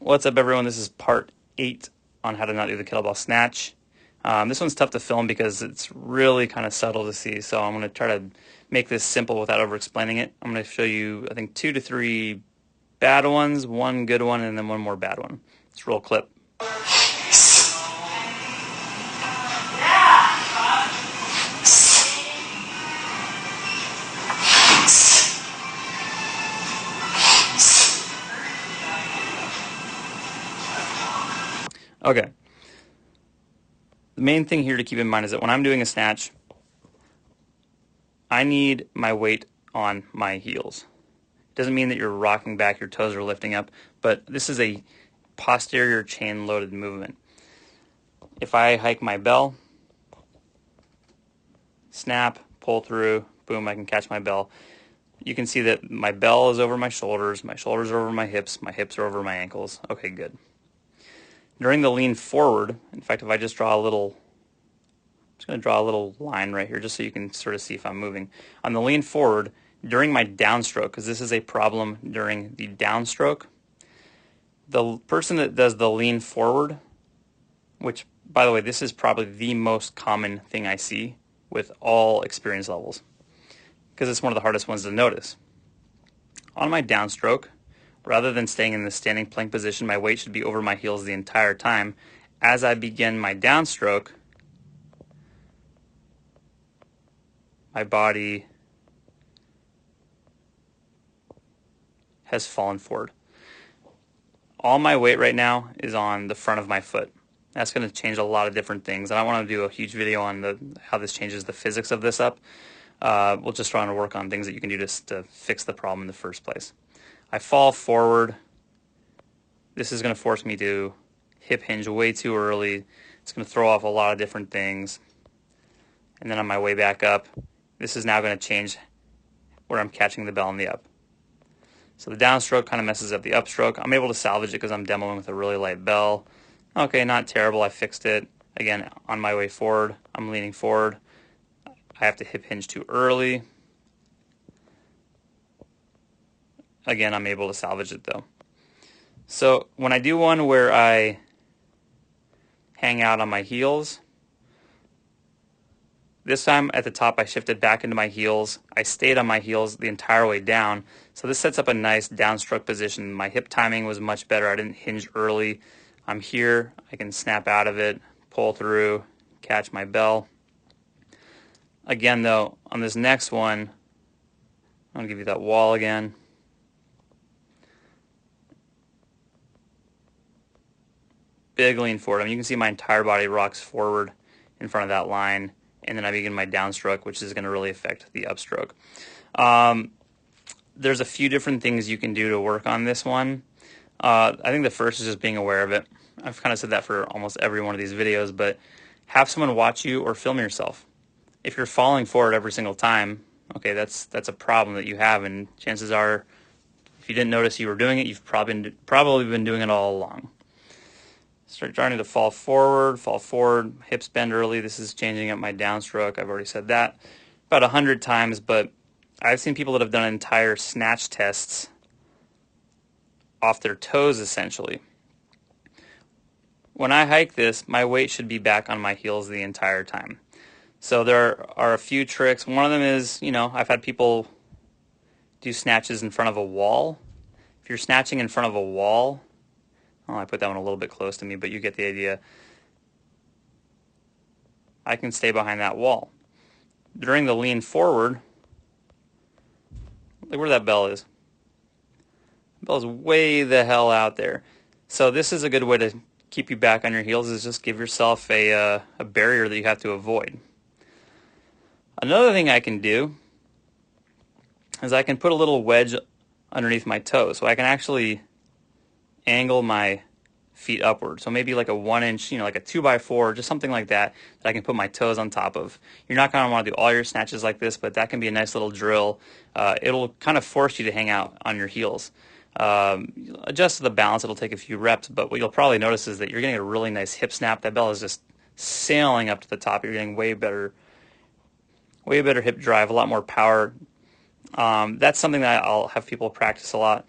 What's up, everyone? This is part 8 on how to not do the kettlebell snatch. This one's tough to film because it's really kind of subtle to see, so I'm going to try to make this simple without over-explaining it. I'm going to show you, I think, 2 to 3 bad ones, 1 good one, and then 1 more bad one. Let's roll clip. Okay. The main thing here to keep in mind is that when I'm doing a snatch, I need my weight on my heels. It doesn't mean that you're rocking back, your toes are lifting up, but this is a posterior chain loaded movement. If I hike my bell, snap, pull through, boom, I can catch my bell. You can see that my bell is over my shoulders are over my hips are over my ankles. Okay, good. During the lean forward, in fact, if I just draw a little, I'm just going to draw a little line right here just so you can sort of see if I'm moving. On the lean forward, during my downstroke, because this is a problem during the downstroke, the person that does the lean forward, which, by the way, this is probably the most common thing I see with all experience levels, because it's one of the hardest ones to notice. On my downstroke, rather than staying in the standing plank position, my weight should be over my heels the entire time. As I begin my downstroke, my body has fallen forward. All my weight right now is on the front of my foot. That's going to change a lot of different things. And I want to do a huge video on how this changes the physics of this up. We'll just try to work on things that you can do to fix the problem in the first place. I fall forward. This is going to force me to hip hinge way too early. It's going to throw off a lot of different things. And then on my way back up, this is now going to change where I'm catching the bell in the up. So the downstroke kind of messes up the upstroke. I'm able to salvage it because I'm demoing with a really light bell. Okay, not terrible. I fixed it. Again, on my way forward, I'm leaning forward. I have to hip hinge too early. Again, I'm able to salvage it though. So when I do one where I hang out on my heels, this time at the top I shifted back into my heels. I stayed on my heels the entire way down. So this sets up a nice downstroke position. My hip timing was much better. I didn't hinge early. I'm here. I can snap out of it, pull through, catch my bell. Again though, on this next one, I'm going to give you that wall again. Big lean forward. I mean, you can see my entire body rocks forward in front of that line, and then I begin my downstroke, which is going to really affect the upstroke. There's a few different things you can do to work on this one. I think the first is just being aware of it. I've kind of said that for almost every one of these videos, but have someone watch you or film yourself. If you're falling forward every single time, okay, that's a problem that you have, and chances are, if you didn't notice you were doing it, you've probably been doing it all along. Start starting to fall forward, hips bend early. This is changing up my downstroke. I've already said that about 100 times, but I've seen people that have done entire snatch tests off their toes, essentially. When I hike this, my weight should be back on my heels the entire time. So there are a few tricks. One of them is, I've had people do snatches in front of a wall. If you're snatching in front of a wall, I put that one a little bit close to me, but you get the idea. I can stay behind that wall. During the lean forward, look where that bell is. The bell is way the hell out there. So this is a good way to keep you back on your heels, is just give yourself a barrier that you have to avoid. Another thing I can do is I can put a little wedge underneath my toe, so I can actually angle my feet upward. So maybe like a 1 inch, like a 2x4, just something like that I can put my toes on top of. You're not going to want to do all your snatches like this, but that can be a nice little drill. It'll kind of force you to hang out on your heels. Adjust to the balance, it'll take a few reps, but what you'll probably notice is that you're getting a really nice hip snap. That bell is just sailing up to the top. You're getting way better hip drive, a lot more power. That's something that I'll have people practice a lot.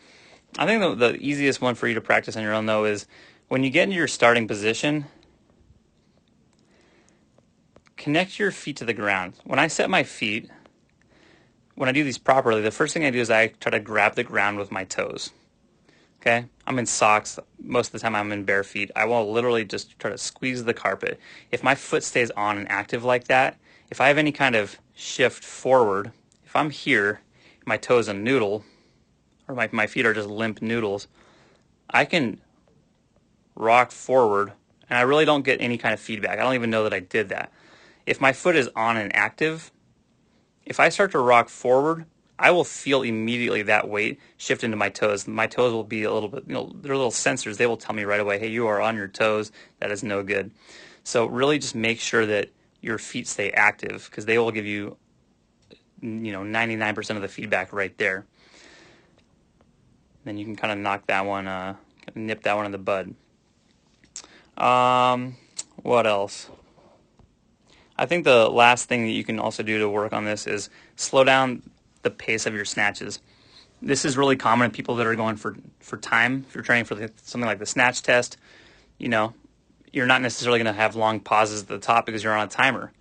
I think the easiest one for you to practice on your own, though, is when you get into your starting position, connect your feet to the ground. When I set my feet, when I do these properly, the first thing I do is I try to grab the ground with my toes. Okay? I'm in socks. Most of the time I'm in bare feet. I will literally just try to squeeze the carpet. If my foot stays on and active like that, if I have any kind of shift forward, if I'm here, my toes a noodle, or my feet are just limp noodles, I can rock forward, and I really don't get any kind of feedback. I don't even know that I did that. If my foot is on and active, if I start to rock forward, I will feel immediately that weight shift into my toes. My toes will be a little bit, they're little sensors. They will tell me right away, hey, you are on your toes. That is no good. So really just make sure that your feet stay active, because they will give you, 99% of the feedback right there. Then you can kind of knock that one, nip that one in the bud. What else? I think the last thing that you can also do to work on this is slow down the pace of your snatches. This is really common in people that are going for time. If you're training for something like the snatch test, you're not necessarily going to have long pauses at the top because you're on a timer.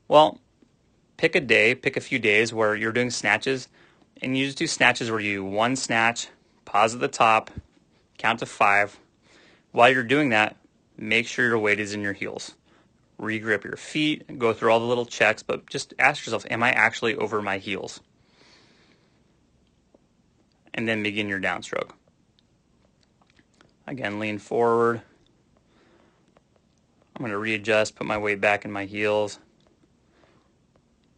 Well, pick a few days where you're doing snatches, and you just do snatches where you one snatch, pause at the top, count to 5. While you're doing that, make sure your weight is in your heels. Regrip your feet, go through all the little checks, but just ask yourself, am I actually over my heels? And then begin your downstroke. Again, lean forward. I'm going to readjust, put my weight back in my heels,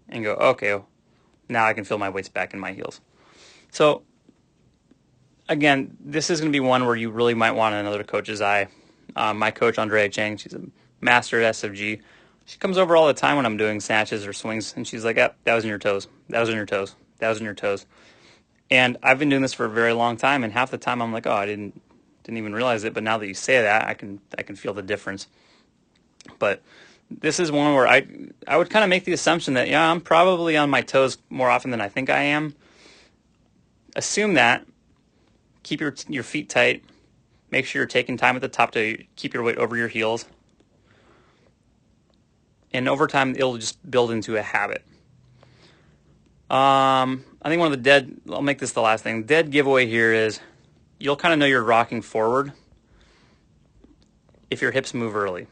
and go, okay, now I can feel my weight's back in my heels. So, again, this is going to be one where you really might want another coach's eye. My coach, Andrea Chang, she's a master at SFG. She comes over all the time when I'm doing snatches or swings, and she's like, that was in your toes. That was in your toes. That was in your toes. And I've been doing this for a very long time, and half the time I'm like, oh, I didn't even realize it. But now that you say that, I can feel the difference. But this is one where I would kind of make the assumption that, I'm probably on my toes more often than I think I am. Assume that. Keep your feet tight. Make sure you're taking time at the top to keep your weight over your heels. And over time, it'll just build into a habit. I think I'll make this the last thing. Dead giveaway here is you'll kind of know you're rocking forward if your hips move early.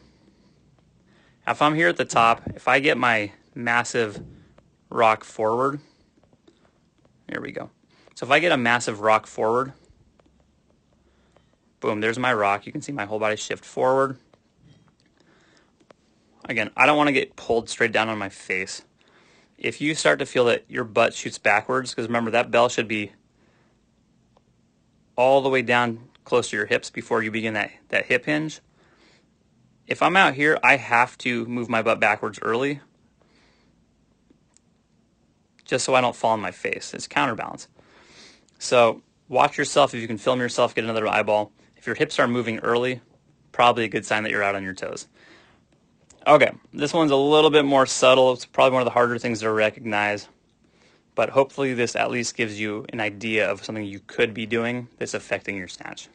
Now, if I'm here at the top, if I get my massive rock forward, there we go. So if I get a massive rock forward, boom, there's my rock. You can see my whole body shift forward. Again, I don't want to get pulled straight down on my face. If you start to feel that your butt shoots backwards, because remember, that bell should be all the way down close to your hips before you begin that hip hinge. If I'm out here, I have to move my butt backwards early just so I don't fall on my face. It's counterbalance. So watch yourself. If you can film yourself, get another eyeball. If your hips are moving early, probably a good sign that you're out on your toes. Okay, this one's a little bit more subtle. It's probably one of the harder things to recognize, but hopefully this at least gives you an idea of something you could be doing that's affecting your snatch.